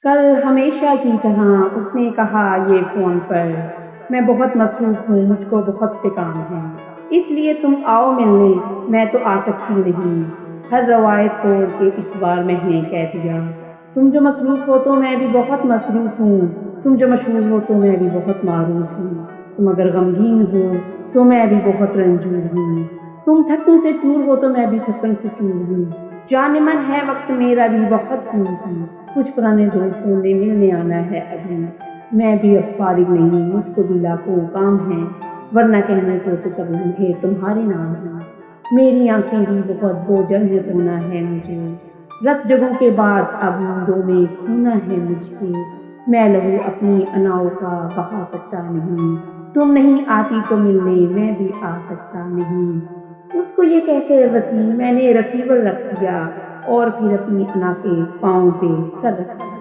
کل ہمیشہ کی طرح اس نے کہا یہ فون پر، میں بہت مصروف ہوں، مجھ کو بہت سے کام ہیں، اس لیے تم آؤ ملنے، میں تو آ سکتی نہیں۔ ہر روایت توڑ کے اس بار میں نے کہہ دیا، تم جو مصروف ہو تو میں بھی بہت مصروف ہوں، تم جو مشہور ہو تو میں بھی بہت معروف ہوں، تم اگر غمگین ہو تو میں بھی بہت رنجور ہوں، تم تھکن سے چور ہو تو میں بھی تھکن سے چور ہوں، جانے من ہے وقت میرا بھی بہت قیمتی، کچھ پرانے دوستوں نے ملنے آنا ہے ابھی، میں بھی اب فارغ نہیں، مجھ کو بھی لاکھوں کام ہیں، ورنہ کہنے کو تو سب لمحے تمہارے نام ہیں، میری آنکھیں بھی بہت بوجھل ہے، سونا ہے مجھے، رت جگہوں کے بعد اب نیندوں میں کھونا ہے مجھے، میں لہو اپنی اناؤں کا بہا سکتا نہیں، تم نہیں آتی تو ملنے میں بھی آ سکتا نہیں۔ اس کو یہ کہہ کے میں نے رسیور رکھ دیا اور پھر اپنی انا کے پاؤں پہ سر رکھ دیا۔